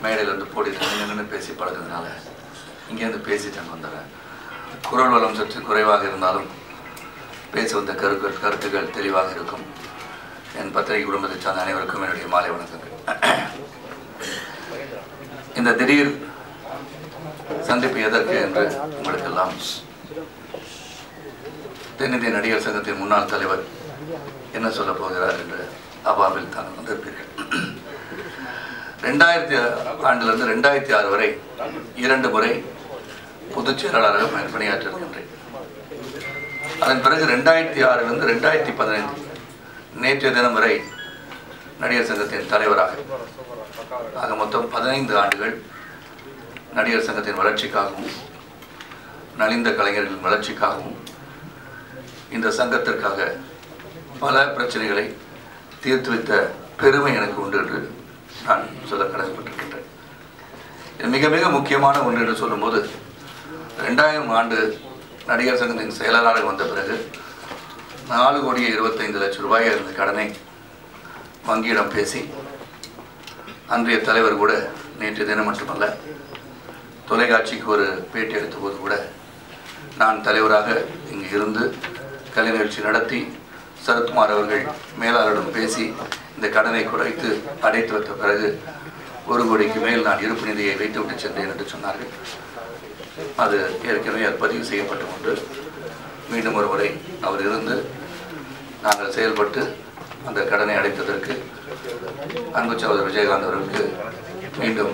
மேடையிலேருந்து போட்டிட்டு நின்று பேசி பழகிறதுனால இங்கேருந்து பேசிட்டு வந்துடுறேன். குரல் வளம் சற்று குறைவாக இருந்தாலும் பேச வந்த கருத்துக்கள் தெளிவாக இருக்கும். என் பத்திரிகை குடும்பத்தை சார்ந்த அனைவருக்கும் என்னுடைய மாலை வணக்கங்கள். இந்த திடீர் சந்திப்பு எதற்கு என்று உங்களுக்கெல்லாம் தென்னிந்திய நடிகர் சங்கத்தின் முன்னாள் தலைவர் என்ன சொல்ல போகிறார் என்று அபாவில் தான் வந்திருப்பீர்கள். 2000 ஆண்டிலிருந்து 2006 வரை 2 முறை பொதுச் செயலாளராக பணியாற்றிருக்கின்றேன். அதன் பிறகு 2006 2015 நேற்றைய தினம் வரை நடிகர் சங்கத்தின் தலைவராக, ஆக மொத்தம் 15 ஆண்டுகள் நடிகர் சங்கத்தின் வளர்ச்சிக்காகவும் நலிந்த கலைஞர்களின் வளர்ச்சிக்காகவும் இந்த சங்கத்திற்காக பல பிரச்சனைகளை தீர்த்து வைத்த பெருமை எனக்கு உண்டு என்று நான் சொல்ல கடமைப்பட்டிருக்கின்றேன். இது மிக மிக முக்கியமான ஒன்று என்று சொல்லும்போது 2000 ஆண்டு நடிகர் சங்கத்தின் செயலாளராக வந்த பிறகு 4,25,00,000 ரூபாய் இருந்த கடனை வங்கியிடம் பேசி, அன்றைய தலைவர் கூட நேற்று தினம் மட்டுமல்ல தொலைக்காட்சிக்கு ஒரு பேட்டி எடுத்த போது கூட நான் தலைவராக இங்கு இருந்து கலை நிகழ்ச்சி நடத்தி சரத்குமார் அவர்கள் மேலாளரிடம் பேசி இந்த கடனை குறைத்து அடைத்து வைத்த பிறகு 1 கோடிக்கு மேல் நான் இருப்பு நிதியை வைத்துவிட்டு சென்றேன் என்று சொன்னார்கள். அது ஏற்கனவே அது பதிவு செய்யப்பட்ட ஒன்று. மீண்டும் ஒரு முறை அவர் இருந்து நாங்கள் செயல்பட்டு அந்த கடனை அடைத்ததற்கு அன்பு சகோதரர் விஜயகாந்த் அவர்களுக்கு மீண்டும்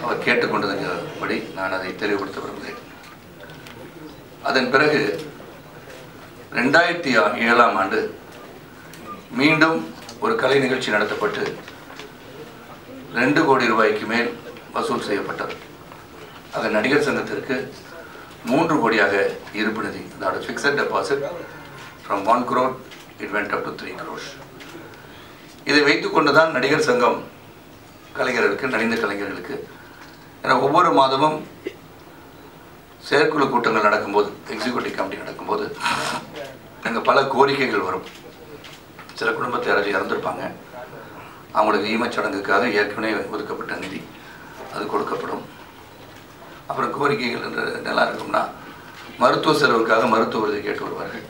அவர் கேட்டுக்கொண்டதுபடி நான் அதை தெளிவுபடுத்த விரும்புகிறேன். அதன் பிறகு 2007 ஆண்டு மீண்டும் ஒரு கலை நிகழ்ச்சி நடத்தப்பட்டு 2 கோடி ரூபாய்க்கு மேல் வசூல் செய்யப்பட்டது. அது நடிகர் சங்கத்திற்கு 3 கோடியாக இருப்பு நிதி, அதாவது fixed deposit from 1 crore it went up to 3 crores. இதை வைத்துக்கொண்டுதான் நடிகர் சங்கம் கலைஞர்களுக்கு, நலிந்த கலைஞர்களுக்கு, ஏன்னா ஒவ்வொரு மாதமும் செயற்குழு கூட்டங்கள் நடக்கும்போது, எக்ஸிக்யூட்டிவ் கமிட்டி நடக்கும்போது அங்கே பல கோரிக்கைகள் வரும். சில குடும்பத்தை யாராச்சும் இறந்துருப்பாங்க, அவங்களுக்கு ஈமச்சடங்குக்காக ஏற்கனவே ஒதுக்கப்பட்ட நிதி அது கொடுக்கப்படும். அப்புறம் கோரிக்கைகள் என்று நல்லா இருக்கும்னா மருத்துவ செலவுக்காக மருத்துவ விருதை கேட்டு வருவார்கள்.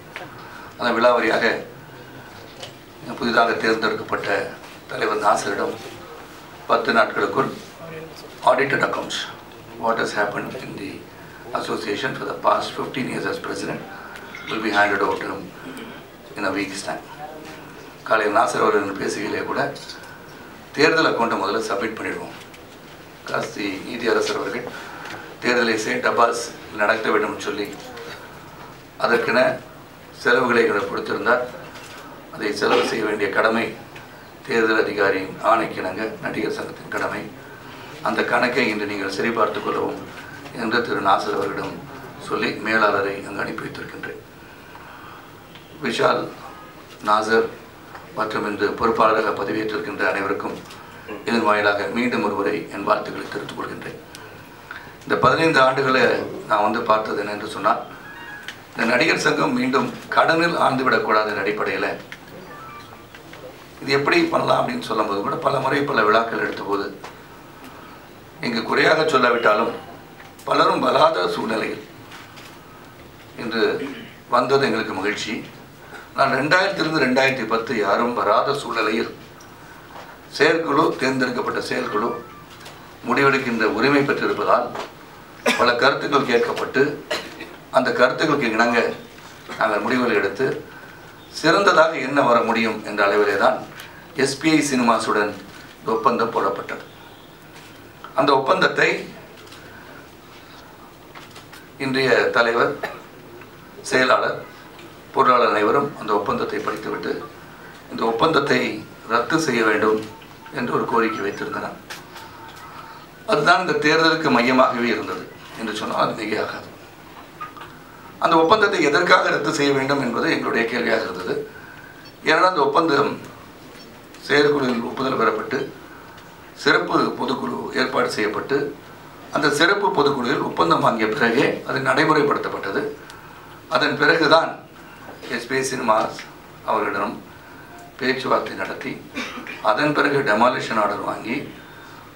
அந்த விழாவரியாக புதிதாக தேர்ந்தெடுக்கப்பட்ட தலைவர் நாசரிடம் 10 நாட்களுக்குள் audited accounts, what has happened in the association for the past 15 years as president will be handed over to him in a week's time. காலையில் நாசர் அவர்கள் பேசுகையிலே கூட தேர்தல் அக்கௌண்ட்டை முதல்ல சப்மிட் பண்ணிடுவோம். காஸ்தி நீதியரசர் அவர்கள் தேர்தலை செயின்ட் அப்பாஸ் நடத்த வேண்டும் சொல்லி அதற்கென செலவுகளை கொடுத்திருந்தார். அதை செலவு செய்ய வேண்டிய கடமை தேர்தல் அதிகாரியின் ஆணைக்கிணங்க நடிகர் சங்கத்தின் கடமை. அந்த கணக்கை இன்று நீங்கள் சரிபார்த்து கொள்ளவும் என்று திரு நாசர் அவர்களிடம் சொல்லி மேலாளரை அங்கு அனுப்பி வைத்திருக்கின்றேன். விஷால், நாசர் மற்றும் இன்று பொறுப்பாளராக பதவியேற்றிருக்கின்ற அனைவருக்கும் இதன் வாயிலாக மீண்டும் ஒருமுறை என் வாழ்த்துக்களை தெரிவித்துக் கொள்கின்றேன். இந்த 15 ஆண்டுகளை நான் பார்த்தது என்ன என்று சொன்னால், இந்த நடிகர் சங்கம் மீண்டும் கடனில் ஆழ்ந்துவிடக்கூடாத அடிப்படையில் இது எப்படி பண்ணலாம் அப்படின்னு சொல்லும்போது கூட பல முறை பல விழாக்கள் எடுத்தபோது இங்கு குறையாக சொல்லாவிட்டாலும் பலரும் வராத சூழ்நிலையில் இன்று வந்தது எங்களுக்கு மகிழ்ச்சி. நான் 2000 2010 யாரும் வராத சூழ்நிலையில் செயற்குழு, தேர்ந்தெடுக்கப்பட்ட செயற்குழு முடிவெடுக்கின்ற உரிமை பெற்றிருப்பதால் பல கருத்துக்கள் கேட்கப்பட்டு அந்த கருத்துக்களுக்கு இணங்க நாங்கள் முடிவுகள் எடுத்து சிறந்ததாக என்ன வர முடியும் என்ற அளவிலே தான் SPI சினிமாஸுடன் ஒப்பந்தம் போடப்பட்டது. அந்த ஒப்பந்தத்தை இன்றைய தலைவர், செயலாளர், பொருளாளர் அனைவரும் அந்த ஒப்பந்தத்தை படித்துவிட்டு இந்த ஒப்பந்தத்தை ரத்து செய்ய வேண்டும் என்று ஒரு கோரிக்கை வைத்திருந்தனர். அதுதான் இந்த தேர்தலுக்கு மையமாகவே இருந்தது என்று சொன்னால் அது மிகையாகாது. அந்த ஒப்பந்தத்தை எதற்காக ரத்து செய்ய வேண்டும் என்பது எங்களுடைய கேள்வியாக இருந்தது. ஏனென்றால் அந்த ஒப்பந்தம் செயற்குழுவில் ஒப்புதல் பெறப்பட்டு சிறப்பு பொதுக்குழு ஏற்பாடு செய்யப்பட்டு அந்த சிறப்பு பொதுக்குழுவில் ஒப்பந்தம் வாங்கிய பிறகே அது நடைமுறைப்படுத்தப்பட்டது. அதன் பிறகுதான் SPI சினிமாஸ் அவர்களிடம் பேச்சுவார்த்தை நடத்தி அதன் பிறகு டெமாலிஷன் ஆர்டர் வாங்கி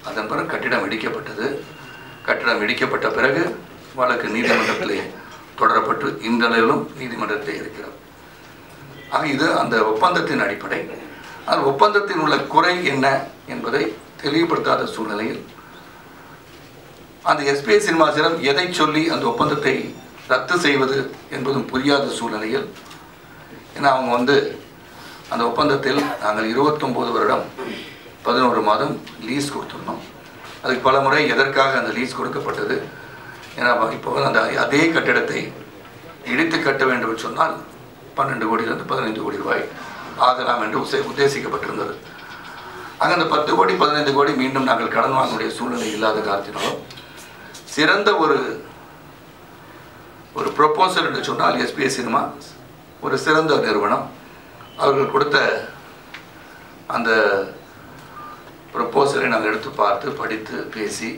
அதன் பிறகு கட்டிடம் இடிக்கப்பட்டது. கட்டிடம் இடிக்கப்பட்ட பிறகு வழக்கு நீதிமன்றத்திலே தொடரப்பட்டு இன்றளவிலும் நீதிமன்றத்தில் இருக்கிறது. ஆக இது அந்த ஒப்பந்தத்தின் அடிப்படை. அந்த ஒப்பந்தத்தில் உள்ள குறை என்ன என்பதை தெளிவுபடுத்தாத சூழ்நிலையில் அந்த எஸ்பிஐ சினிமாஸிடம் எதை சொல்லி அந்த ஒப்பந்தத்தை ரத்து செய்வது என்பதும் புரியாத சூழ்நிலையில், ஏன்னா அவங்க அந்த ஒப்பந்தத்தில் நாங்கள் 29 வருடம் 11 மாதம் லீஸ் கொடுத்துருந்தோம். அதுக்கு பல முறை எதற்காக அந்த லீஸ் கொடுக்கப்பட்டது, ஏன்னா இப்போ அந்த அதே கட்டிடத்தை இடித்து கட்ட வேண்டும் என்று சொன்னால் 12 கோடியிலிருந்து 15 கோடி ரூபாய் ஆகலாம் என்று உத்தேசிக்கப்பட்டிருந்தது. ஆக அந்த 10 கோடி 15 கோடி மீண்டும் நாங்கள் கடன் வாங்கக்கூடிய சூழ்நிலை இல்லாத காரணத்தினாலும் சிறந்த ஒரு ப்ரொபோசல் என்று சொன்னால் எஸ்பிஐ சினிமா ஒரு சிறந்த நிறுவனம். அவர்கள் கொடுத்த அந்த ப்ரொபோசலை நாங்கள் எடுத்து பார்த்து படித்து பேசி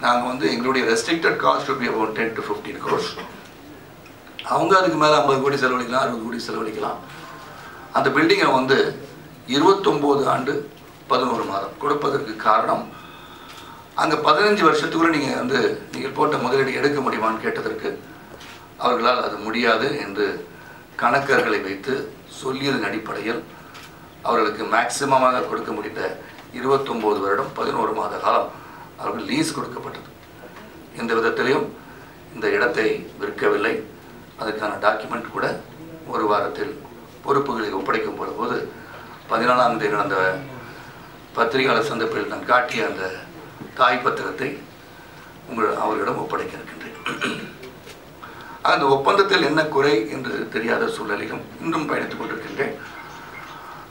நாங்கள் எங்களுடைய restricted cost to be about 10 to 15 crores. அவங்க அதுக்கு மேலே 50 கோடி செலவழிக்கலாம், 60 கோடி செலவழிக்கலாம். அந்த பில்டிங்கை 29 ஆண்டு 11 மாதம் கொடுப்பதற்கு காரணம், அங்கே 15 வருஷத்துக்குள்ளே நீங்கள் போட்ட முதலீடு எடுக்க முடியுமான்னு கேட்டதற்கு அவர்களால் அது முடியாது என்று கணக்கர்களை வைத்து சொல்லியதன் அடிப்படையில் அவர்களுக்கு மேக்சிமமாக கொடுக்க முடிந்த 29 வருடம் 11 மாத காலம் அவர்கள் லீஸ் கொடுக்கப்பட்டது. எந்த விதத்திலையும் இந்த இடத்தை விற்கவில்லை. அதுக்கான டாக்குமெண்ட் கூட ஒரு வாரத்தில் பொறுப்புகளை ஒப்படைக்கும் போது 14ஆம் தேதி நடந்த பத்திரிகையாளர் சந்திப்பில் நான் காட்டிய அந்த தாய் பத்திரத்தை அவர்களிடம் ஒப்படைக்க இருக்கின்றேன். அந்த ஒப்பந்தத்தில் என்ன குறை என்று தெரியாத சூழ்நிலையும் இன்னும் பயணித்துக் கொண்டிருக்கின்றேன்.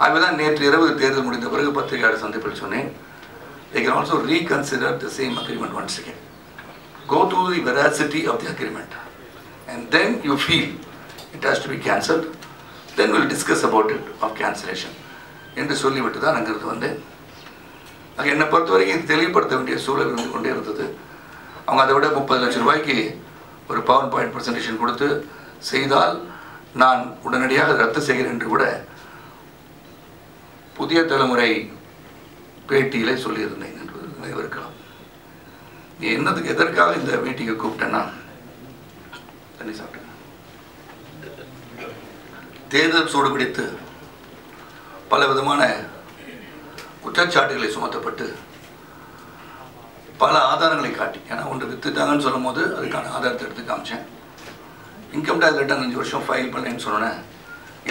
அதுதான் நேற்று இரவு தேர்தல் முடிந்த பிறகு பத்திரிகையாளர் சந்திப்பில் சொன்னேன். They can also reconsider the same agreement once again. Go through the veracity of the agreement. And then you feel it has to be cancelled. Then we'll discuss about it of cancellation. என்று சொல்லிவிட்டு தான் அங்கிருந்து வந்தேன். அங்கே என்னை பொறுத்த வரைக்கும் தெளிவுபடுத்த வேண்டிய சூழல் இருந்து கொண்டே இருந்தது. அவங்க அதை விட 30 லட்சம் ரூபாய்க்கு ஒரு PowerPoint presentation கொடுத்து செய்தால் நான் உடனடியாக ரத்து செய்கிறேன் என்று கூட புதிய தலைமுறை பேட்டியிலே சொல்லியிருந்தேன் என்பது நினைவிருக்கலாம். என்னதுக்கு எதற்காக இந்த மீட்டிங்கை கூப்பிட்டேன்னா, தண்ணி சாப்பிட்டேன். தேர்தல் சூடு பிடித்து பல விதமான குற்றச்சாட்டுகளை சுமத்தப்பட்டு பல ஆதாரங்களை காட்டி, ஏன்னா ஒன்று வித்துட்டாங்கன்னு சொல்லும் போது அதுக்கான ஆதாரத்தை எடுத்து காமிச்சேன். இன்கம் டேக்ஸ் ரிட்டர்ன் 5 வருஷம் ஃபைல் பண்ணேன்னு சொன்னேன்.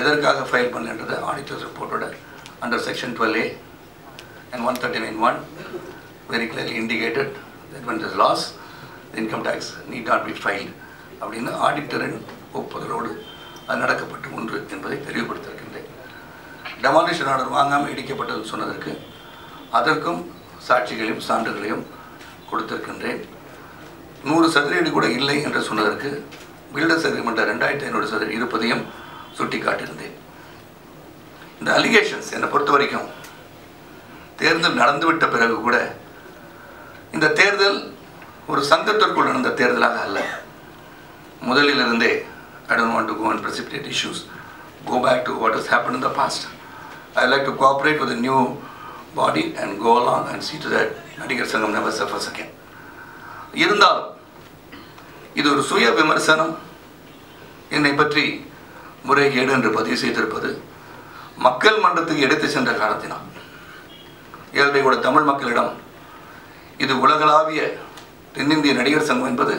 எதற்காக ஃபைல் பண்ணேன்றதை ஆடிட்டர்ஸ் ரிப்போர்ட்டோட under section 12A and 139(1) very clearly indicated that when there is loss, the income tax need not be filed அப்படின்னு ஆடிட்டரின் ஒப்புதலோடு அது நடக்கப்பட்ட ஒன்று என்பதை தெளிவுபடுத்தியிருக்கின்றேன். டெமாலிஷன் ஆர்டர் வாங்காமல் இடிக்கப்பட்டது சொன்னதற்கு அதற்கும் சாட்சிகளையும் சான்றுகளையும் கொடுத்திருக்கின்றேன். 100 சதுர கூட இல்லை என்று சொன்னதற்கு பில்டர்ஸ் அக்ரிமெண்ட் 2500 சதுர இருப்பதையும் சுட்டி காட்டியிருந்தேன். இந்த அலிகேஷன்ஸ் என்னை பொறுத்த வரைக்கும் தேர்தல் நடந்துவிட்ட பிறகு கூட இந்த தேர்தல் ஒரு சங்கத்திற்குள் நடந்த தேர்தலாக அல்ல. முதலிலிருந்தே I don't want to go and precipitate issues. Go back to what has happened in the past. I like to cooperate with the new body and go along and see to that நடிகர் சங்கம் never suffers again. இருந்தாலும் இது ஒரு சுய விமர்சனம். என்னை பற்றி முறைகேடு என்று பதிவு செய்திருப்பது மக்கள் மன்றத்துக்கு எடுத்து சென்ற காரணத்தினால் ஏழை கூட தமிழ் மக்களிடம் இது உலகளாவிய தென்னிந்திய நடிகர் சங்கம் என்பது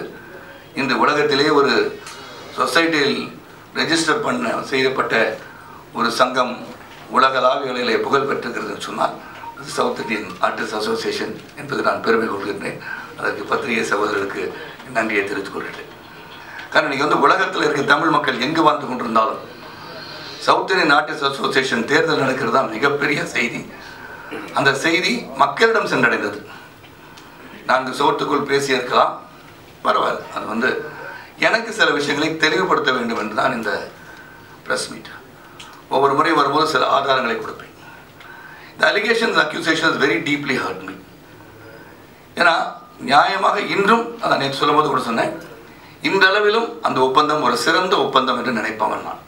இந்த உலகத்திலே ஒரு சொசைட்டியில் ரெஜிஸ்டர் செய்யப்பட்ட ஒரு சங்கம் உலகளாவிய அளவிலே புகழ் பெற்றிருக்கிறது சொன்னால் அது சவுத் இந்தியன் ஆர்டிஸ்ட் அசோசியேஷன் என்பது நான் பெருமை கொள்கின்றேன். அதற்கு பத்திரிகை சகோதரருக்கு நன்றியை தெரிவித்துக் கொள்கிறேன். காரணம் நீங்கள் உலகத்தில் இருக்க தமிழ் மக்கள் எங்கு வாழ்ந்து கொண்டிருந்தாலும் சவுத் இந்தியன் ஆர்டிஸ்ட் அசோசியேஷன் தேர்தல் நடக்கிறது தான் மிகப்பெரிய செய்தி. அந்த செய்தி மக்களிடம் சென்றடைந்தது. 4 சுவற்றுக்குள் பேசியிருக்கலாம், பரவாயில்ல. அது எனக்கு சில விஷயங்களை தெளிவுபடுத்த வேண்டும் என்று தான் இந்த ப்ரெஸ் மீட். ஒவ்வொரு முறை வரும்போது சில ஆதாரங்களை கொடுப்பேன். இந்த allegations accusations very deeply hurt me. ஏன்னா நியாயமாக இன்றும் அதை நேற்று சொல்லும் போது கூட சொன்னேன், இந்த அளவிலும் அந்த ஒப்பந்தம் ஒரு சிறந்த ஒப்பந்தம் என்று நினைப்பவன் நான்.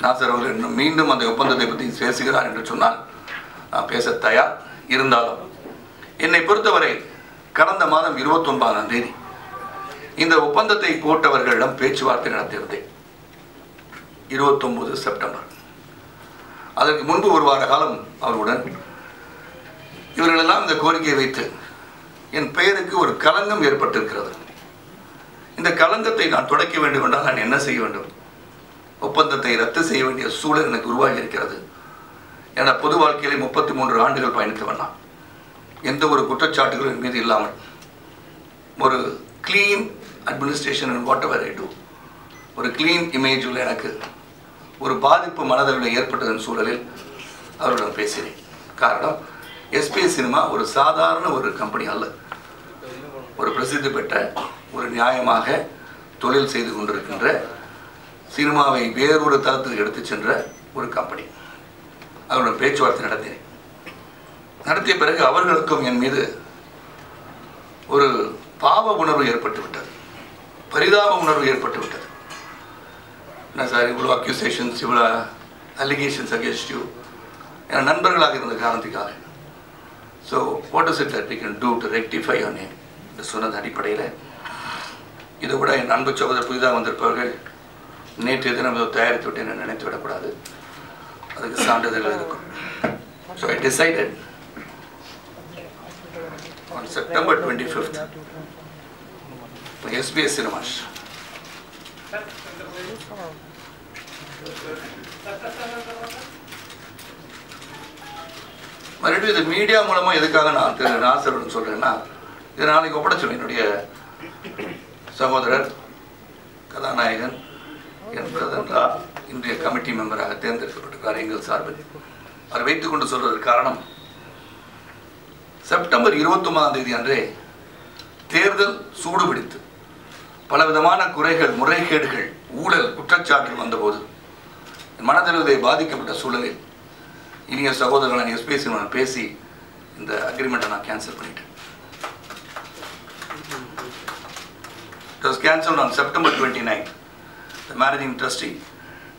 நாசர் அவர்கள் மீண்டும் அந்த ஒப்பந்தத்தை பற்றி பேசுகிறார் என்று சொன்னால் நான் பேச தயார். இருந்தாலும் என்னை பொறுத்தவரை கடந்த மாதம் 29ஆம் தேதி இந்த ஒப்பந்தத்தை போட்டவர்களிடம் பேச்சுவார்த்தை நடத்தியிருந்தேன். 29 செப்டம்பர். அதற்கு முன்பு ஒரு வார காலம் அவர்களுடன் இவர்களெல்லாம் இந்த கோரிக்கையை வைத்து என் பெயருக்கு ஒரு களங்கம் ஏற்பட்டிருக்கிறது. இந்த களங்கத்தை நான் துடைக்க வேண்டும் என்றால் நான் என்ன செய்ய வேண்டும்? ஒப்பந்தத்தை ரத்து செய்ய வேண்டிய சூழல் எனக்கு உருவாகி இருக்கிறது. என பொது வாழ்க்கையிலே 33 ஆண்டுகள் பயணித்தவன் நான். எந்த ஒரு குற்றச்சாட்டுகளும் என் மீது இல்லாமல் ஒரு clean administration and whatever I do, ஒரு கிளீன் இமேஜ் உள்ள எனக்கு ஒரு பாதிப்பு மனதளவில் ஏற்பட்டதன் சூழலில் அவருடன் பேசினேன். காரணம், எஸ்பிஎஸ் சினிமா ஒரு சாதாரண ஒரு கம்பெனி அல்ல. ஒரு பிரசித்தி பெற்ற, ஒரு நியாயமாக தொழில் செய்து கொண்டிருக்கின்ற, சினிமாவை வேறொரு தளத்துக்கு எடுத்து சென்ற ஒரு கம்பெனி. அவருடன் பேச்சுவார்த்தை நடத்தினேன். நடத்திய பிறகு அவர்களுக்கும் என் மீது ஒரு பாவ உணர்வு ஏற்பட்டு விட்டது, பரிதாப உணர்வு ஏற்பட்டு விட்டது. என்ன சார், இவ்வளோ அக்யூசேஷன்ஸ், இவ்வளோ அலிகேஷன்ஸ் அகேன்ஸ்ட் யூ, என் நண்பர்களாக இருந்த காரணத்துக்காக. So what is it that we can do to rectify your name என்று சொன்னது அடிப்படையில், இதை விட என் அன்பு சகோதரர் புதிதாக வந்திருப்பவர்கள் நேற்றைய தினம் தயாரித்து விட்டு என்ன நினைத்து விடக்கூடாது, அதுக்கு சான்றிதழ்கள் இருக்கும். So I decided on September 25th for SBS Cinemas. மறுபடியும் இது மீடியா மூலமாக எதுக்காக நான் திரு நாசருடன் சொல்கிறேன்னா, இது நாளைக்கு ஒப்படைச்சிடும். என்னுடைய சகோதரர் கதாநாயகன் என் பிரதமரா இன்றைய கமிட்டி மெம்பராக தேர்ந்தெடுக்கப்பட்டிருக்கிறார் எங்கள் சார்பில். அவர் வைத்துக்கொண்டு சொல்வதற்கு காரணம், செப்டம்பர் 29ஆம் தேதி அன்றே தேர்தல் சூடுபிடித்து பலவிதமான குறைகள், முறைகேடுகள், ஊழல் குற்றச்சாட்டுகள் வந்தபோது மனதளவிலே பாதிக்கப்பட்ட சூழலில் இனிய சகோதரர்கள் எஸ்பிஎஸ் பேசி இந்த அக்ரிமெண்ட்டை நான் கேன்சல் பண்ணிட்டேன். It was cancelled on September 29th. The managing trustee,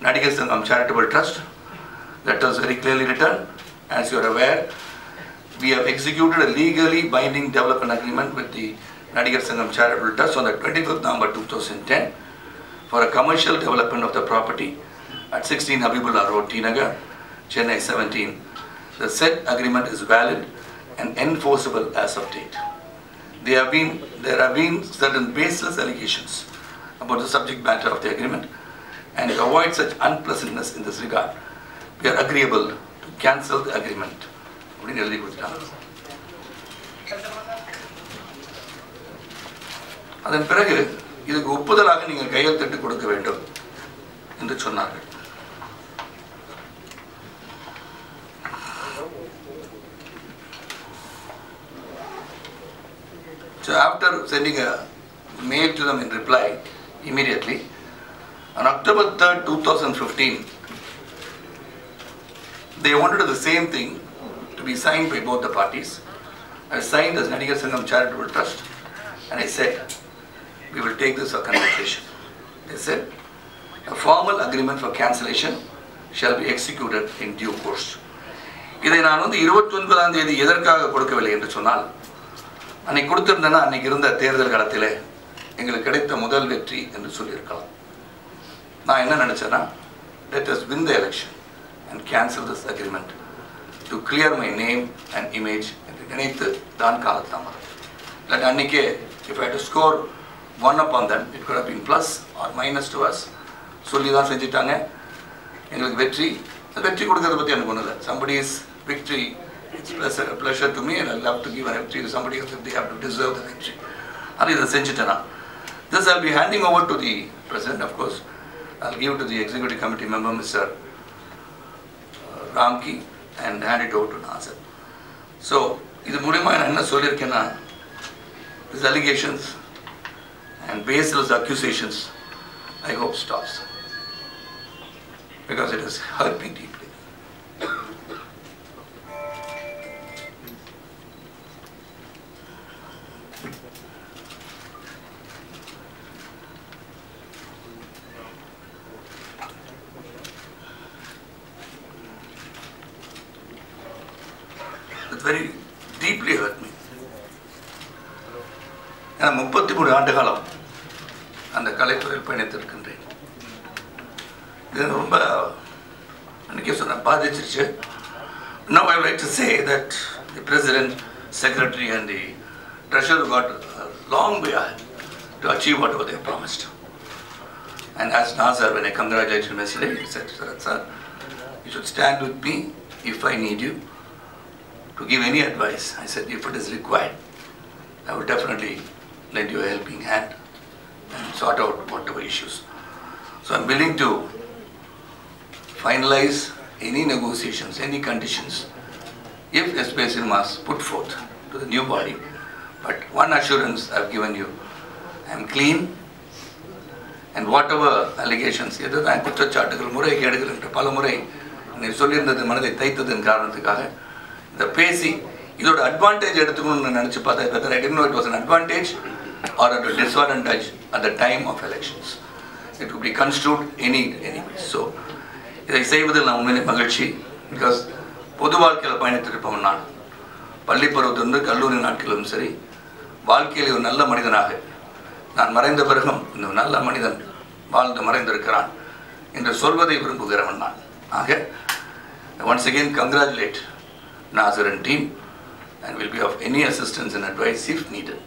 Nadigar Sangam Charitable Trust, that was very clearly written. As you are aware, we have executed a legally binding development agreement with the Nadigar Sangam Charitable Trust on the 25th November 2010 for a commercial development of the property at 16 Habibullah Road, T Nagar, Chennai 17. The said agreement is valid and enforceable as of date. There have been certain baseless allegations about the subject matter of the agreement, and to avoid such unpleasantness in this regard, we are agreeable to cancel the agreement. எழுதி கொடுத்தாங்க. அதன் பிறகு இதுக்கு ஒப்புதலாக நீங்கள் கையெழுத்திட்டு கொடுக்க வேண்டும் என்று சொன்னார்கள். So after sending a mail to them in reply immediately, on October 3rd, 2015, they wanted the same thing to be signed by both the parties. I signed as Nadigar Sangam Charitable Trust, and I said, we will take this for consideration. They said, a formal agreement for cancellation shall be executed in due course. இதை நான் 29ஆம் தேதி எதற்காக கொடுக்கவில்லை என்று சொன்னால், அன்னைக்கு கொடுத்திருந்தேன்னா அன்னைக்கு இருந்த தேர்தல் காலத்தில் எங்களுக்கு கிடைத்த முதல் வெற்றி என்று சொல்லியிருக்கலாம். நான் என்ன நினைச்சேன்னா, let us win the election and cancel this agreement to clear my name and image என்று நினைத்து தான் காலத்தாமதம். இல்லாட்டி அன்னைக்கே if I had to score one upon them, it could have been plus or minus to us. சொல்லி தான் செஞ்சுட்டாங்க. எங்களுக்கு வெற்றி கொடுக்கறத பற்றி எனக்கு ஒன்றும் இல்லை. somebody's victory, it's a pleasure to me, and I love to give a victory to somebody else if they have to deserve the victory. அது இதை செஞ்சுட்டேனா. This I'll be handing over to the president, of course. I'll give it to the executive committee member, Mr. Ramki, and hand it over to Nasir. So, இது மூலமா நான் என்ன சொல்லியிருக்கேன்னா, these allegations and baseless accusations, I hope stops, because it has hurt me deeply. It very deeply hurt me. நான் 33 ஆண்டு காலம் அந்த கலைத்துறையில் பயணித்திருக்கின்றேன். இது ரொம்ப அன்றைக்கே சொன்ன பாதிச்சிருச்சு. Now I would like to say that the President, Secretary and the Treasurer got a long way ahead to achieve whatever they promised. And as Nazar, when I congratulated him yesterday, he said, sir, you should stand with me if I need you to give any advice. I said, if it is required, I will definitely lend you a helping hand and sort out whatever issues. So I'm willing to finalize any negotiations, any conditions, if SPS Cinemas put forth to the new body. But one assurance I've given you, I'm clean, and whatever allegations, எதுதான் குற்றச்சாட்டுகள் முறைகேடுகள் என்ற பல முறை நீ சொல்லியிருந்தது மனதை தைத்ததன் காரணத்துக்காக இந்த பேசி இதோட அட்வான்டேஜ் எடுத்துக்கணும்னு நினச்சி பார்த்தா whether I didn't know it was an advantage or a disadvantage at the time of elections. It could be construed anyway. So இதை செய்வதில் நான் உண்மையிலே மகிழ்ச்சி. பிகாஸ் பொது வாழ்க்கையில் பயணித்திருப்பவன் நான் பள்ளி பருவத்திலிருந்து கல்லூரி நாட்களிலும் சரி வாழ்க்கையில் ஒரு நல்ல மனிதனாக நான் மறைந்த பிறகும் இந்த நல்ல மனிதன் வாழ்ந்து மறைந்திருக்கிறான் என்று சொல்வதை விரும்புகிறவன் நான். ஆக once again congratulate Nazar and team and will be of any assistance and advice if needed.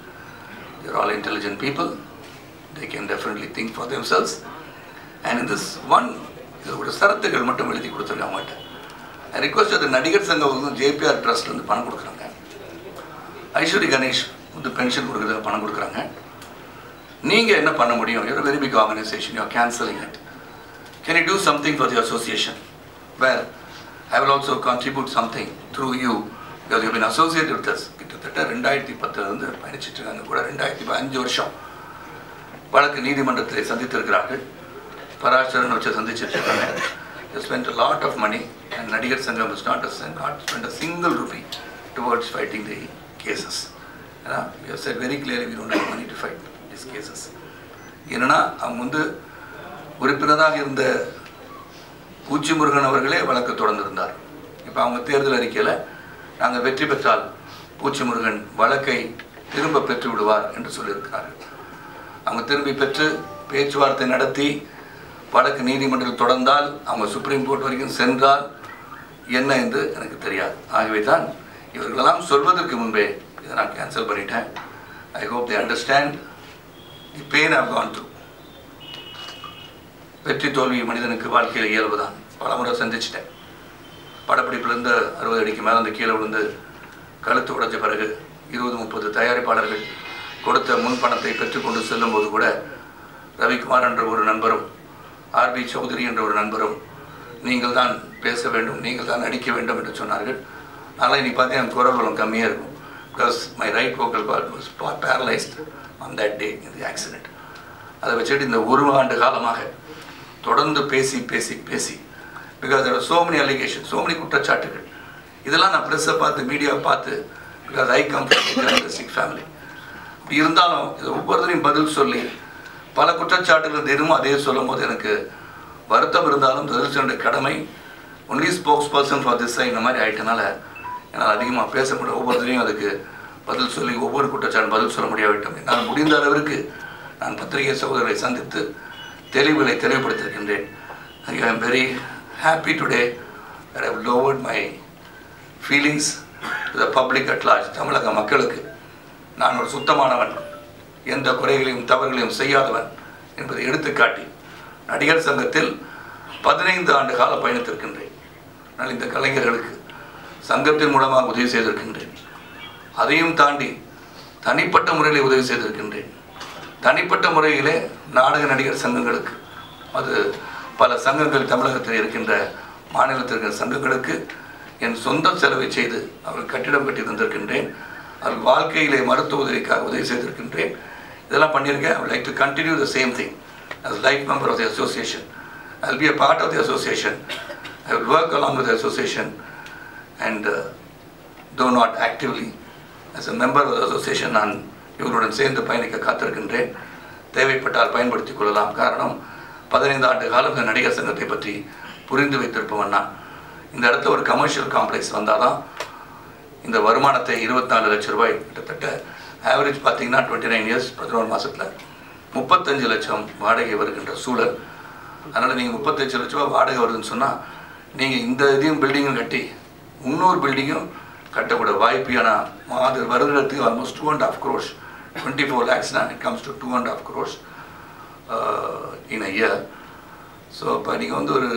They are all intelligent people. They can definitely think for themselves. And in this one ஒரு சரத்துகள் மட்டும் எழுதி கொடுத்துருக்காங்க அவங்கள்ட்ட. I request அது நடிகர் சங்கம் வந்து JPR trust வந்து பணம் கொடுக்குறாங்க. ஐஸ்வரி கணேஷ் வந்து பென்ஷன் கொடுக்குறதுக்கு பணம் கொடுக்குறாங்க. நீங்கள் என்ன பண்ண முடியும்? You're very big organization, you're cancelling it. Can you do something for the association where I will also contribute something through you because you been associate with us. கிட்டத்தட்ட 2010 பயணிச்சுட்டு இருக்காங்க கூட. 2005 வருஷம் வழக்கு நீதிமன்றத்தில் சந்தித்திருக்கிறார்கள். பராசரன் வச்சு சந்திச்சிருக்காங்க. They spent a lot of money and நடிகர் சங்கம் has not spent a single rupee towards fighting the cases. We have said very clearly we don't have money to fight these cases. ஏன்னா அவங்க வந்து உறுப்பினராக இருந்த பூச்சி முருகன் அவர்களே வழக்கு தொடர்ந்திருந்தார். இப்போ அவங்க தேர்தல் அறிக்கையில் நாங்கள் வெற்றி பெற்றால் பூச்சி முருகன் வழக்கை திரும்ப பெற்று விடுவார் என்று சொல்லியிருக்கிறார்கள். அவங்க திரும்பி பெற்று பேச்சுவார்த்தை நடத்தி வழக்கு நீதிமன்றத்தில் தொடர்ந்தால் அவங்க சுப்ரீம் கோர்ட் வரைக்கும் சென்றால் என்ன என்று எனக்கு தெரியாது. ஆகவே தான் இவர்களெல்லாம் சொல்வதற்கு முன்பே இதை நான் கேன்சல் பண்ணிட்டேன். I hope they understand the pain I have gone through. வெற்றி தோல்வி மனிதனுக்கு வாழ்க்கையில் இயல்பு தான். பல முறை சந்திச்சிட்டேன். படப்பிடிப்பிலேருந்து 60 அடிக்கு மேலே அந்த கீழே விழுந்து கழுத்து உடைஞ்ச பிறகு 20-30 தயாரிப்பாளர்கள் கொடுத்த முன்பணத்தை பெற்றுக்கொண்டு செல்லும்போது கூட ரவிக்குமார் என்ற ஒரு நண்பரும் ஆர்பி சௌத்ரி என்ற ஒரு நண்பரும் நீங்கள் தான் பேச வேண்டும், நீங்கள் தான் நடிக்க வேண்டும் என்று சொன்னார்கள். ஆனால் இன்னைக்கு பார்த்தீங்கன்னா எனக்கு குரல் வளம் கம்மியாக இருக்கும். Because my right vocal card was paralysed on that day in the accident. அதை வச்சுட்டு இந்த 1 ஆண்டு காலமாக தொடர்ந்து பேசி பேசி பேசி because there are so many allegation, so many குற்றச்சாட்டுகள். இதெல்லாம் நான் ப்ரெஸ்ஸை பார்த்து மீடியாவை பார்த்து because I come from journalistic family. இப்படி இருந்தாலும் இது ஒவ்வொருத்தரையும் பதில் சொல்லி பல குற்றச்சாட்டுகள் தினமும் அதே சொல்லும் போது எனக்கு வருத்தம் இருந்தாலும் தரிசனுடைய கடமை only spokes person for this இந்த மாதிரி ஆகிட்டனால என்னால் அதிகமாக பேச முடியும். ஒவ்வொருத்தரையும் அதுக்கு பதில் சொல்லி ஒவ்வொரு குற்றச்சாட்டு பதில் சொல்ல முடியாவிட்டோம். நான் முடிந்த அளவிற்கு நான் பத்திரிகை சகோதரரை சந்தித்து தெளிவுபடுத்தியிருக்கின்றேன். I am very happy today that I have lowered my feelings to the public at large. தமிழக மக்களுக்கு நான் ஒரு சுத்தமானவன், எந்த குறைகளையும் தவறுகளையும் செய்யாதவன் என்பதை எடுத்துக்காட்டி நடிகர் சங்கத்தில் 15 ஆண்டு கால பயணித்திருக்கின்றேன். நான் இந்த கலைஞர்களுக்கு சங்கத்தின் மூலமாக உதவி செய்திருக்கின்றேன். அதையும் தாண்டி தனிப்பட்ட முறையில் உதவி செய்திருக்கின்றேன். தனிப்பட்ட முறையிலே நாடக நடிகர் சங்கங்களுக்கு, அது பல சங்கங்கள் தமிழகத்தில் இருக்கின்ற மாநிலத்தில் இருக்கிற சங்கங்களுக்கு என் சொந்த செலவை செய்து அவர்கள் கட்டிடம் கட்டி தந்திருக்கின்றேன். அவர்கள் வாழ்க்கையிலே மருத்துவ உதவிக்காக உதவி செய்திருக்கின்றேன். இதெல்லாம் பண்ணியிருக்கேன். I would like to continue the same thing as life member of the association. I will be a part of the association. I will work along with the association and though not actively as a member of the association நான் இவர்களுடன் சேர்ந்து பயணிக்க காத்திருக்கின்றேன். தேவைப்பட்டால் பயன்படுத்திக் கொள்ளலாம். காரணம் 15 ஆண்டு காலம் இந்த நடிகர் சங்கத்தை பற்றி புரிந்து வைத்திருப்பவன் நான். இந்த இடத்துல ஒரு கமர்ஷியல் காம்ப்ளெக்ஸ் வந்தால் தான் இந்த வருமானத்தை 24 லட்சம் ரூபாய் கிட்டத்தட்ட ஆவரேஜ் பார்த்தீங்கன்னா 29 இயர்ஸ் 11 மாதத்தில் 35 லட்சம் வாடகை வருகின்ற சூழல். அதனால் நீங்கள் 35 லட்ச ரூபா வாடகை வருதுன்னு சொன்னால் நீங்கள் இந்த இதையும் பில்டிங்கும் கட்டி இன்னொரு பில்டிங்கும் கட்டக்கூட வாய்ப்பு. ஆனால் அது வருடத்துக்கு almost 2.5 crores 24 lakhs it comes to 2.5 crores in a year. So இப்போ நீங்கள் வந்து ஒரு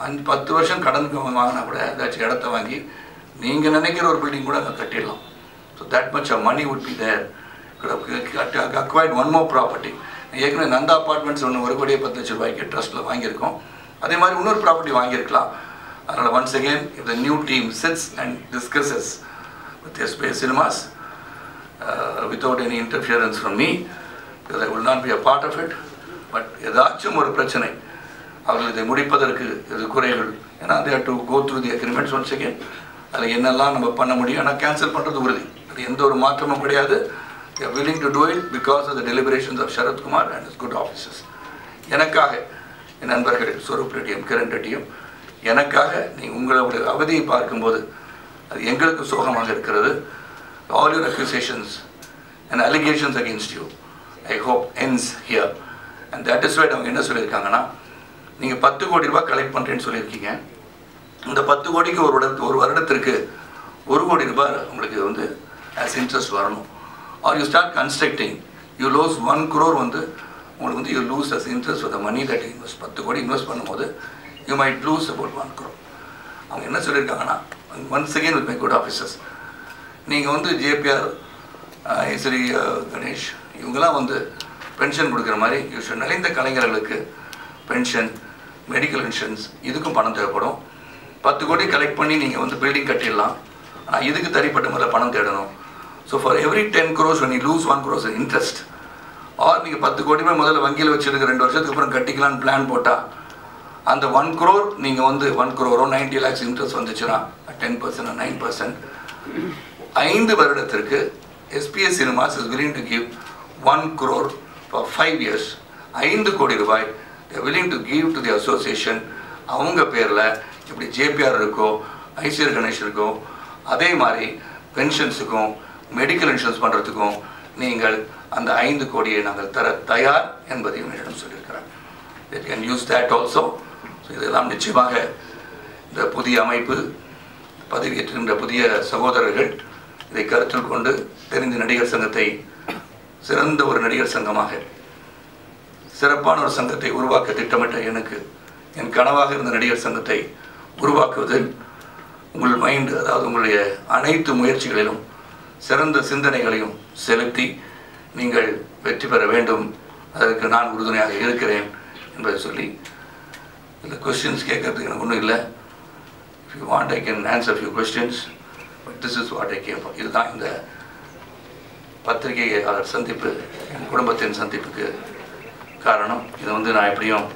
5-10 வருஷம் கடனுக்கு வாங்கினா கூட ஏதாச்சும் இடத்த வாங்கி நீங்கள் நினைக்கிற ஒரு பில்டிங் கூட அங்கே கட்டிடலாம். So that much of money would be there. acquired one more property. ஏற்கனவே நந்தா அப்பார்ட்மெண்ட்ஸ் ஒன்று 1 கோடியே 10 லட்சம் ரூபாய்க்கு ட்ரஸ்ட்டில் வாங்கியிருக்கோம். அதே மாதிரி இன்னொரு ப்ராப்பர்ட்டி வாங்கியிருக்கலாம். அதனால் once again if the new team sits and discusses with SPA Cinemas without any interference from me, because I will not be a part of it, but ஏதாச்சும் ஒரு பிரச்சனை அவர்கள் இதை முடிப்பதற்கு இது குறைகள், ஏன்னா they have to go through the agreements once again. அதில் என்னெல்லாம் நம்ம பண்ண முடியும், ஆனால் கேன்சல் பண்ணுறது உறுதி, அது எந்த ஒரு மாற்றமும் கிடையாது. They are willing to do it because of the deliberations of Sharath Kumar and his good officers. எனக்காக என் நண்பர்கள் ஸ்வரூப் ரெட்டியும் கிரண் ரெட்டியும் எனக்காக நீங்கள் உங்களுடைய அவதியை பார்க்கும்போது அது எங்களுக்கு சோகமாக இருக்கிறது. All your accusations and allegations against you, I hope ends here. And that is why அவங்க என்ன சொல்லியிருக்காங்கன்னா, நீங்கள் 10 கோடி ரூபாய் கலெக்ட் பண்ணுறேன்னு சொல்லியிருக்கீங்க. இந்த 10 கோடிக்கு ஒரு வருடத்திற்கு 1 கோடி ரூபாய் உங்களுக்கு வந்து as interest வரணும். Or you start constructing, you lose 1 crore வந்து உங்களுக்கு வந்து you lose as interest for the money that you invest. 10 கோடி இன்வெஸ்ட் பண்ணும்போது you might lose about 1 crore. அவங்க என்ன சொல்லியிருக்காங்கன்னா, once again with my good officers, நீங்கள் வந்து JPR, ஸ்ரீ கணேஷ் இவங்கெல்லாம் வந்து பென்ஷன் கொடுக்குற மாதிரி நலிந்த கலைஞர்களுக்கு பென்ஷன், மெடிக்கல் இன்சூரன்ஸ் இதுக்கும் பணம் தேவைப்படும். 10 கோடி கலெக்ட் பண்ணி நீங்கள் வந்து பில்டிங் கட்டிடலாம். ஆனால் இதுக்கு தனிப்பட்ட முறையில் பணம் தேடணும். So for every 10 crores when you lose 1 crore interest, or நீங்கள் 10 கோடி ரூபாய் முதல்ல வங்கியில் வச்சுருக்க 2 வருஷத்துக்கு அப்புறம் கட்டிக்கலான்னு பிளான் போட்டால் அந்த 1 crore நீங்கள் வந்து 1 crore 90 lakhs இன்ட்ரெஸ்ட் வந்துச்சுன்னா 10% 9%, 5 வருடத்திற்கு SPA Cinemas is willing to give 1 crore for 5 years. 5 கோடி ரூபாய் they are willing to give to the association. அவங்க பேரில் இப்படி JPR இருக்கோ, ஐசிஆர் கணேஷ் இருக்கோ, அதே மாதிரி பென்ஷன்ஸுக்கும் மெடிக்கல் இன்சூரன்ஸ் பண்ணுறதுக்கும் நீங்கள் அந்த 5 கோடியை நாங்கள் தர தயார் என்பதையும் என்னிடம் சொல்லியிருக்கிறார். they can use that also. So இதெல்லாம் நிச்சயமாக இந்த புதிய அமைப்பு பதவியேற்றுகின்ற புதிய சகோதரர்கள் இதை கருத்தில் கொண்டு தெரிந்த நடிகர் சங்கத்தை சிறந்த ஒரு நடிகர் சங்கமாக, சிறப்பான ஒரு சங்கத்தை உருவாக்க திட்டமிட்ட எனக்கு, என் கனவாக இருந்த நடிகர் சங்கத்தை உருவாக்குவதில் உங்கள் மைண்டு, அதாவது உங்களுடைய அனைத்து முயற்சிகளிலும் சிறந்த சிந்தனைகளையும் செலுத்தி நீங்கள் வெற்றி பெற வேண்டும். அதற்கு நான் உறுதுணையாக இருக்கிறேன் என்பதை சொல்லி, இந்த கொஸ்டின்ஸ் கேட்கறதுக்கு எனக்கு ஒன்றும் இல்லை. If you want, I can answer a few questions, but this is what I came for. இதுதான் இந்த பத்திரிகையாளர் சந்திப்பு, என் குடும்பத்தின் சந்திப்புக்கு காரணம். இதை வந்து நான் எப்படியும்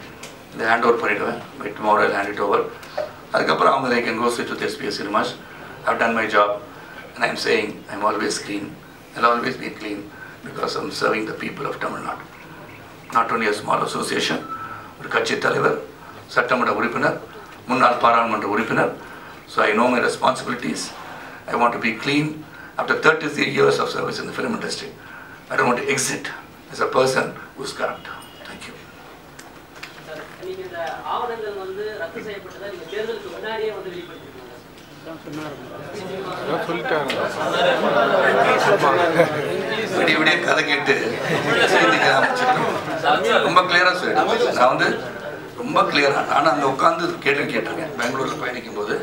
இதை ஹேண்ட் ஓவர் பண்ணிவிடுவேன். By tomorrow I'll hand it over. அதுக்கப்புறம் அவங்க they can go sit with SPA Cinemas. I've done my job and I'm saying I'm always clean. I'll always be clean because I'm serving the people of Tamil Nadu. Not only a small association, ஒரு கட்சி தலைவர், சட்டமன்ற உறுப்பினர், முன்னாள் பாராளுமன்ற உறுப்பினர். So I know my responsibilities. I want to be clean. After 33 years of service in the film industry, I don't want to exit as a person who's corrupt. Thank you. நீங்க இந்த ஆவணங்கள் வந்து ரத்து செய்யப்பட்டதா நீங்க தேர்தலுக்கு முன்னாடியே வந்து வெளிப்படுத்திருக்கீங்க. விடிய கதை கேட்டு ரொம்ப கிளியரா சொல்லிட்டேன். நான் வந்து ரொம்ப கிளியரா, நானும் அங்கே உட்காந்து கேட்டிருக்கேன். பெங்களூர்ல பயணிக்கும் போது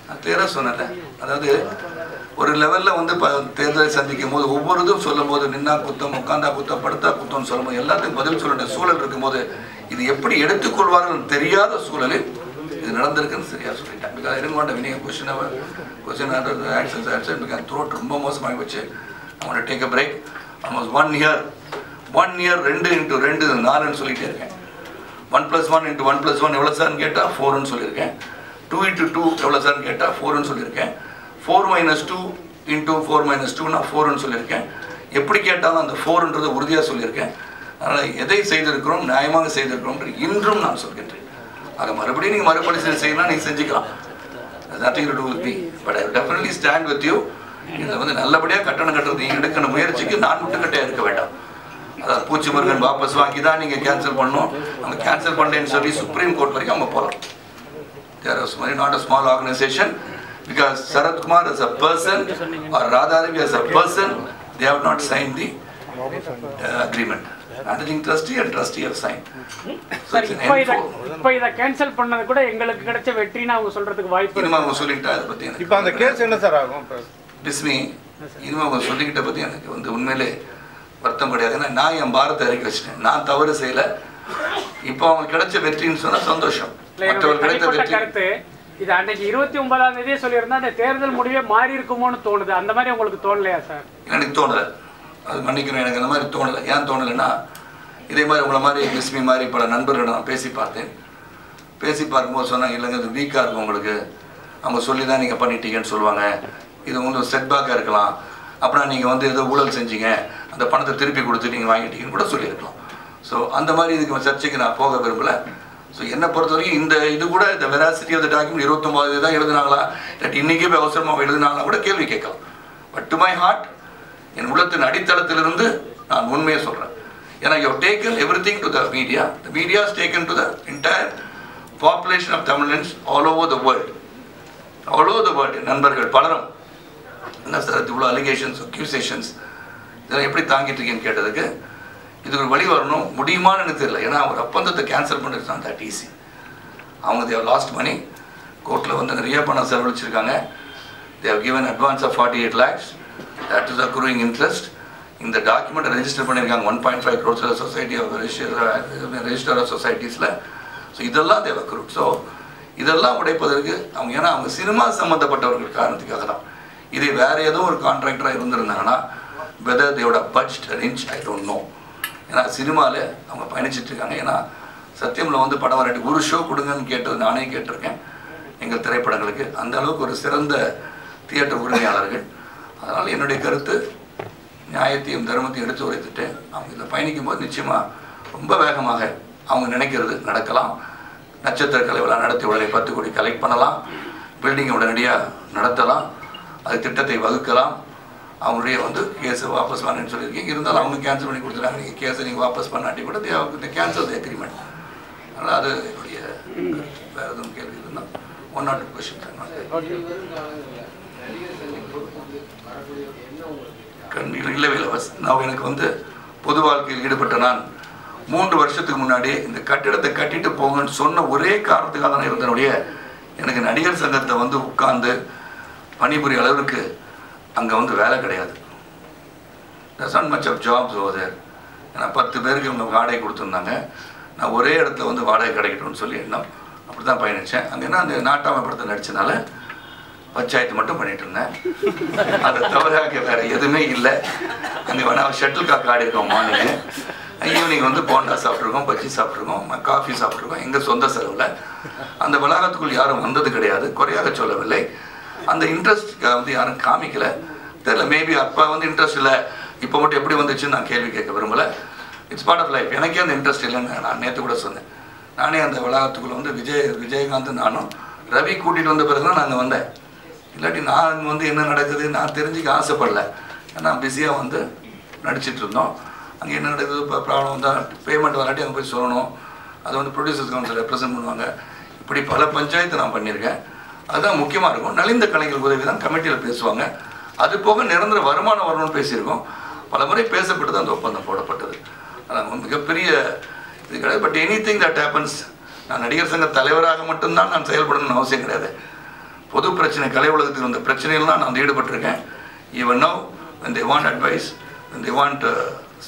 நான் கிளியராக சொன்னேன். அதாவது ஒரு லெவலில் வந்து தேர்தலை சந்திக்கும் போது ஒவ்வொரு இதுவும் சொல்லும் போது நின்னா குத்தம், உட்காந்தா குத்தம், படுத்தா குத்தம்னு சொல்லும்போது எல்லாத்துக்கும் பதில் சொல்ல வேண்டிய சூழல் இருக்கும்போது இது எப்படி எடுத்துக்கொள்வார்கள் தெரியாத சூழலில் இது நடந்திருக்குன்னு சரியாக சொல்லிட்டேன். Because I didn't want to win a question answer because throat ரொம்ப மோசமாகி போச்சு. I want to take a break. Almost 1 year 2 into 2 4ன்னு சொல்லிகிட்டே இருக்கேன். 1 + 1 into 1 + 1 எவ்வளோ சார்னு கேட்டால் 4ன்னு சொல்லியிருக்கேன். 2 into 2 எவ்வளோ சார்னு கேட்டால் 4ன்னு சொல்லியிருக்கேன். 4 - 2 into 4 - 2 நான் 4ன்னு சொல்லியிருக்கேன். எப்படி கேட்டாலும் அந்த 4ன்றதை உறுதியாக சொல்லியிருக்கேன். அதனால் எதை செய்திருக்கிறோம், நியாயமாக செய்திருக்கிறோம் இன்றும் நான் சொல்கின்றேன். ஆக மறுபடியும் நீங்கள் மறுபடியும் செய்யலாம், நீங்கள் செஞ்சுக்கலாம். nothing to do with me, but I will definitely stand with you இதை வந்து நல்லபடியாக கட்டணம் கட்டுறது எடுக்கிற முயற்சிக்கு நான் முட்டுக்கட்டையாக இருக்க வேண்டாம். அதாவது பூச்சி முருகன் வாபஸ் வாங்கி தான் நீங்கள் கேன்சல் பண்ணணும், அவங்க கேன்சல் பண்ணலன்னு சொல்லி சுப்ரீம் கோர்ட் வரைக்கும் அவங்க போகலாம். There was not a small organization because Sarath Kumar as a person or Radhadevi as a person, they have not signed the agreement. Managing trustee and trustee have signed. Sir, இப்போ இத cancel பண்ணது கூட எங்களுக்கு கிடைச்ச வெற்றினா அவங்க சொல்றதுக்கு வாய்ப்பு இனிமே அவங்க சொல்லிட்டா அதை பத்தி இப்போ அந்த கேஸ் என்ன சார் ஆகும்? பிஸ்மி இனிமே அவங்க சொல்லிக்கிட்ட பத்தி எனக்கு வந்து உண்மையிலே வருத்தம் கிடையாது. ஏன்னா நான் என் பாரத்தை இறக்கி வச்சிட்டேன், நான் தவறு செய்யல. இப்போ அவங்க கிடைச்ச வெற்றின்னு சொன்னா சந்தோஷம். மற்றவர்கள் கிடைத்த வெற்றி கருத்து இது அன்னைக்கு 29ஆம் தேதியே சொல்லியிருந்தா அந்த தேர்தல் முடிவே மாறி இருக்குமோன்னு தோணுது. அந்த மாதிரி உங்களுக்கு தோணலையா சார்? எனக்கு தோணலை, அது மன்னிக்கணும், எனக்கு அந்த மாதிரி தோணலை. ஏன் தோணலைன்னா இதே மாதிரி உங்களை மாதிரி பிஸ்மி மாதிரி பல நண்பர்களிடம் நான் பேசி பார்த்தேன். பேசி பார்க்கும்போது சொன்னாங்க, இல்லைங்க இது வீக்காக இருக்கும் உங்களுக்கு, அவங்க சொல்லி தான் நீங்கள் பண்ணிட்டீங்கன்னு சொல்லுவாங்க, இது உங்களுக்கு செட்பேக்காக இருக்கலாம், அப்புறம் நீங்கள் வந்து ஏதோ ஊழல் செஞ்சீங்க, அந்த பணத்தை திருப்பி கொடுத்து நீங்கள் வாங்கிட்டீங்கன்னு கூட சொல்லியிருக்கலாம். ஸோ அந்த மாதிரி இதுக்கு சர்ச்சைக்கு நான் போக விரும்பலை. ஸோ என்னை பொறுத்த வரைக்கும் இந்த இது கூட இந்த வெராசிட்டி ஆஃப் த டாக்குமெண்ட் 29 தான் எழுதினாங்களா, இல்லாட்டி இன்றைக்கே போய் அவசரமாக எழுதினாங்களா கூட கேள்வி கேட்கலாம். பட் டு மை ஹார்ட், என் உள்ளத்தின் அடித்தளத்திலிருந்து நான் உண்மையை சொல்கிறேன். ஏன்னா you have taken everything to the media, the media is taken to the entire population of Tamilans all over the world. All over the world நண்பர்கள் பலரும் என்ன சார் இவ்வளோ அலிகேஷன்ஸ் அக்யூசேஷன்ஸ் இதெல்லாம் எப்படி தாங்கிட்டு இருக்கேன்னு கேட்டதுக்கு இதுக்கு ஒரு வழி வரணும், முடியுமான்னு எனக்கு தெரியல. ஏன்னா ஒரு ஒப்பந்தத்தை கேன்சல் பண்ணுறது தான் தட் ஈஸி. அவங்க தேவ் லாஸ்ட் மணி, கோர்ட்டில் வந்து நிறைய பணம் செலவழிச்சிருக்காங்க. They've given advance of 48 lakhs, that is accruing interest. இந்த டாக்குமெண்ட்டை ரெஜிஸ்டர் பண்ணியிருக்காங்க 1.5 crores சொசைட்டி ரெஜிஸ்டர் ஆஃப் சொசைட்டிஸில். ஸோ இதெல்லாம் தேவ் அக்ரூட். ஸோ இதெல்லாம் உடைப்பதற்கு அவங்க ஏன்னா அவங்க சினிமா சம்மந்தப்பட்டவர்கள் காரணத்துக்காக தான். இதே வேறு ஏதோ ஒரு கான்ட்ராக்டராக இருந்திருந்தாங்கன்னா வெதர் தேவோட budget arrange I don't know. ஏன்னா சினிமாவில் அவங்க பயணிச்சுட்டு இருக்காங்க. ஏன்னா சத்தியமில் வந்து படம் வரட்டு ஒரு ஷோ கொடுங்கன்னு கேட்டது நானே கேட்டிருக்கேன் எங்கள் திரைப்படங்களுக்கு. அந்த அளவுக்கு ஒரு சிறந்த தியேட்டர் உரிமையாளர்கள். அதனால் என்னுடைய கருத்து நியாயத்தையும் தர்மத்தையும் எடுத்து உரைத்துட்டு அவங்க இதில் பயணிக்கும் போது நிச்சயமாக ரொம்ப வேகமாக அவங்க நினைக்கிறது நடக்கலாம். நட்சத்திர கலை விழா நடத்தி உடனே 10 கோடி கலெக்ட் பண்ணலாம், பில்டிங்கை உடனடியாக நடத்தலாம், அது திட்டத்தை வகுக்கலாம். அவங்களுடைய வந்து கேஸை வாபஸ் பண்ணணும்னு சொல்லியிருக்கீங்க, இருந்தாலும் அவங்க கேன்சல் பண்ணி கொடுத்துட்டாங்க. நீங்கள் கேஸை நீங்கள் வாபஸ் பண்ணாட்டி கூட இந்த கேன்சல் த எக்ரிமெண்ட். அதனால் அது என்னுடைய வேறு எதுவும் கேள்வி இருந்தால் 1 or 2 questions இல்லவே இல்லை. நான் எனக்கு வந்து பொது வாழ்க்கையில் ஈடுபட்ட நான் 3 வருஷத்துக்கு முன்னாடி இந்த கட்டிடத்தை கட்டிட்டு போங்கன்னு சொன்ன ஒரே காரணத்துக்காக தான் இருந்தனுடைய எனக்கு நடிகர் சங்கத்தை வந்து உட்கார்ந்து பணிபுரிய அளவுக்கு அங்கே வந்து வேலை கிடையாது. there's not much of jobs over there. ஏன்னா 10 பேருக்கு இவங்க வாடகை கொடுத்துருந்தாங்க. நான் ஒரே இடத்துல வந்து வாடகை கிடைக்கட்டும்னு சொல்லி எண்ணம் அப்படி தான் பயணித்தேன். அங்கே என்ன அந்த நாட்டாமை படத்தை நடித்தனால பஞ்சாயத்து மட்டும் பண்ணிட்டு இருந்தேன். அதை தவிர வேறு எதுவுமே இல்லை. அங்கே வேணால் ஷட்டில் காக் ஆடி இருக்கோம். மார்னிங்கு ஈவினிங் வந்து போண்டா சாப்பிட்ருக்கோம், பஜ்ஜி சாப்பிட்ருக்கோம், காஃபி சாப்பிட்ருக்கோம் எங்கள் சொந்த செலவில். அந்த வளாகத்துக்குள் யாரும் வந்தது கிடையாது, குறையாக சொல்லவில்லை. அந்த இன்ட்ரெஸ்ட் வந்து யாரும் காமிக்கலை தெரியல. மேபி அப்போ வந்து இன்ட்ரெஸ்ட் இல்லை, இப்போ மட்டும் எப்படி வந்துச்சுன்னு நான் கேள்வி கேட்க விரும்பலை. It's part of life. எனக்கே அந்த இன்ட்ரெஸ்ட் இல்லைன்னு நான் நேற்று கூட சொன்னேன். நானே அந்த வளாகத்துக்குள்ளே வந்து விஜயகாந்த் நானும் ரவி கூட்டிகிட்டு வந்த பிறகு தான் நாங்கள் வந்தேன். இல்லாட்டி நான் வந்து என்ன நடக்குது நான் தெரிஞ்சுக்க ஆசைப்படலை. ஏன்னா பிஸியாக வந்து நடிச்சிட்டு இருந்தோம். அங்கே என்ன நடக்குது இப்போ ப்ராப்ளம் வந்தால் பேமெண்ட் வராட்டி அங்கே போய் சொல்லணும். அதை வந்து ப்ரொடியூசர்ஸ் கவுன்சில் ரெப்ரசென்ட் பண்ணுவாங்க. இப்படி பல பஞ்சாயத்து நான் பண்ணியிருக்கேன். அதுதான் முக்கியமாக இருக்கும். நலிந்த கலைஞர் உதவி தான் கமிட்டியில் பேசுவாங்க. அது போக நிரந்தர வருமானம் வரணும்னு பேசியிருக்கோம். பல முறை பேசப்பட்டது, அந்த ஒப்பந்தம் போடப்பட்டது. அதான் மிகப்பெரிய இது கிடையாது. But any thing that happens, நான் நடிகர் சங்க தலைவராக மட்டும்தான் நான் செயல்படணும்னு அவசியம் கிடையாது. பொது பிரச்சனை, கலை உலகத்தில் வந்த பிரச்சனைகள்லாம் நான் ஈடுபட்டிருக்கேன். Even now when they want advice, when they want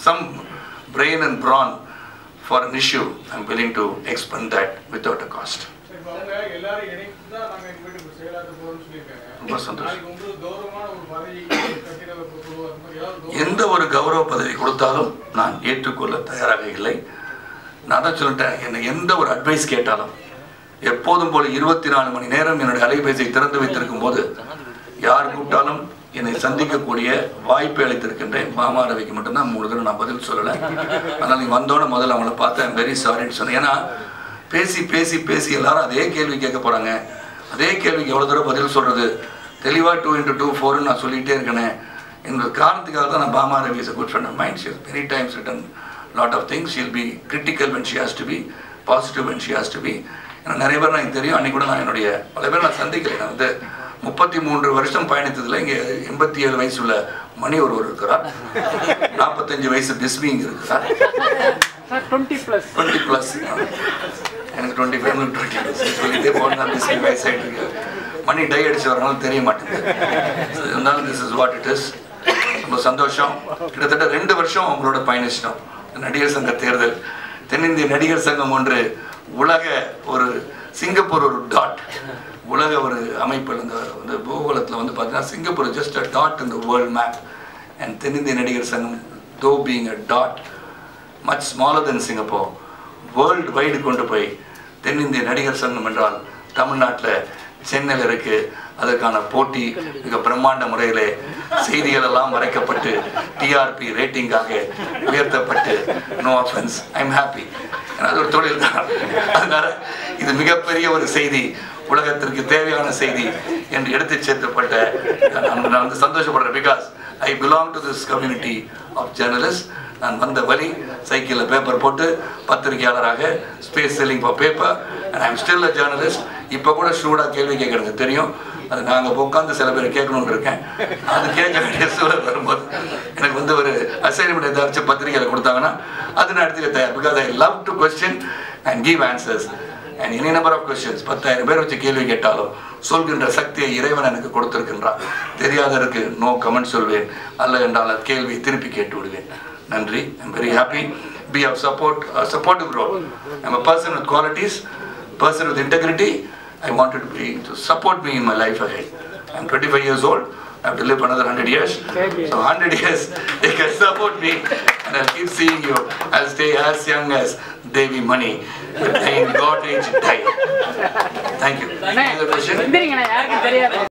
some brain and brawn for an issue, I'm willing to expend that without a cost. ரொம்ப சந்தோஷம். எந்த ஒரு கௌரவ பதவி கொடுத்தாலும் நான் ஏற்றுக்கொள்ள தயாராக இல்லை. நான் தான் சொல்லிட்டேன், என்னை எந்த ஒரு அட்வைஸ் கேட்டாலும் எப்போதும் போல 24 மணி நேரம் என்னுடைய அலைபேசியை திறந்து வைத்திருக்கும் போது யார் கூப்பிட்டாலும் என்னை சந்திக்கக்கூடிய வாய்ப்பை அளித்திருக்கின்றேன். மாமா ரவிக்கு மட்டும்தான் 3 தடவை நான் பதில் சொல்லலை. அதனால் நீ வந்தோட முதல்ல அவங்கள பார்த்தேன், வெரி சாரின்னு சொன்னேன். ஏன்னா பேசி பேசி பேசி எல்லாரும் அதே கேள்வி கேட்க போகிறாங்க. அதே கேள்விக்கு எவ்வளோ தடவை பதில் சொல்கிறது, தெளிவாக 2 × 2 4 நான் சொல்லிகிட்டே இருக்கேனே என்ற காரணத்துக்காக தான் நான் Bhama Ravi is a good friend of mine. She has many times written lot of things. She'll be critical when she has to be, positive when she has to be. ஏன்னா நிறைய பேர் எனக்கு தெரியும். அன்றைக்கி கூட நான் என்னுடைய பல பேர் நான் சந்திக்கலை. நான் வந்து 33 வருஷம் பயணித்ததில் இங்கே 87 வயசு உள்ள மணி ஒருவர் இருக்கிறார், 45 வயசு பிஸ்மி இங்கே இருக்கிறார், 20+. எனக்கு 25 20 சொல்லிட்டே போனால் பிஸ்மி வயசாகிட்டு இருக்கு. மணி டை அடிச்சு வரனால தெரிய மாட்டேங்குது. இருந்தாலும் this is what it is. ரொம்ப சந்தோஷம். கிட்டத்தட்ட 2 வருஷம் அவங்களோட பயணிச்சிட்டோம். நடிகர் சங்க தேர்தல், தென்னிந்திய நடிகர் சங்கம் ஒன்று உலக ஒரு சிங்கப்பூர் ஒரு டாட், உலக ஒரு அமைப்பில் இந்த பூகோளத்தில் வந்து பார்த்தீங்கன்னா Singapore just a dot in the world map. And தென்னிந்திய நடிகர் சங்கம் தோ being a dot much smaller than Singapore, world wide கொண்டு போய் தென்னிந்திய நடிகர் சங்கம் என்றால் தமிழ்நாட்டில் சென்னையில் இருக்குது. அதற்கான போட்டி மிக பிரம்மாண்ட முறையில் செய்திகள் எல்லாம் மறைக்கப்பட்டு டிஆர்பி ரேட்டிங்காக உயர்த்தப்பட்டு, no offence, I am happy. ஏன்னா அது ஒரு தொழில் தான். அதனால இது மிகப்பெரிய ஒரு செய்தி, உலகத்திற்கு தேவையான செய்தி என்று எடுத்து சேர்க்கப்பட்ட நான் வந்து சந்தோஷப்படுறேன். Because I belong to this community of journalist. நான் வந்த வழி சைக்கிளில் பேப்பர் போட்டு பத்திரிகையாளராக, space selling for paper, and I am still a journalist. இப்போ கூட ஷூடாக கேள்வி கேட்குறது தெரியும். அது நாங்கள் உட்காந்து சில பேர் கேட்கணுன்னு இருக்கேன். அது கேட்க வேண்டிய சூழல் வரும்போது எனக்கு வந்து ஒரு அசைன்மெண்ட் ஏதாச்சும் பத்திரிகையில் கொடுத்தாங்கன்னா அது நான் எடுத்துக்க தயார். Because I love to question and give answers. And any number of questions 10,000 பேர் வச்சு கேள்வி கேட்டாலும் சொல்கின்ற சக்தியை இறைவன் எனக்கு கொடுத்திருக்கின்றான். தெரியாதற்கு நோ கமெண்ட் சொல்வேன், அல்ல என்றால் கேள்வியை திருப்பி கேட்டு விடுவேன். நன்றி. I'm very happy. Be of supportive role. I'm a person with qualities, person with integrity. I wanted to support me in my life ahead. I'm 25 years old. I have to live another 100 years. So 100 years, they can support me, and I'll keep seeing you. I'll stay as young as Devi Mani. In God age die. Thank you. Any other question?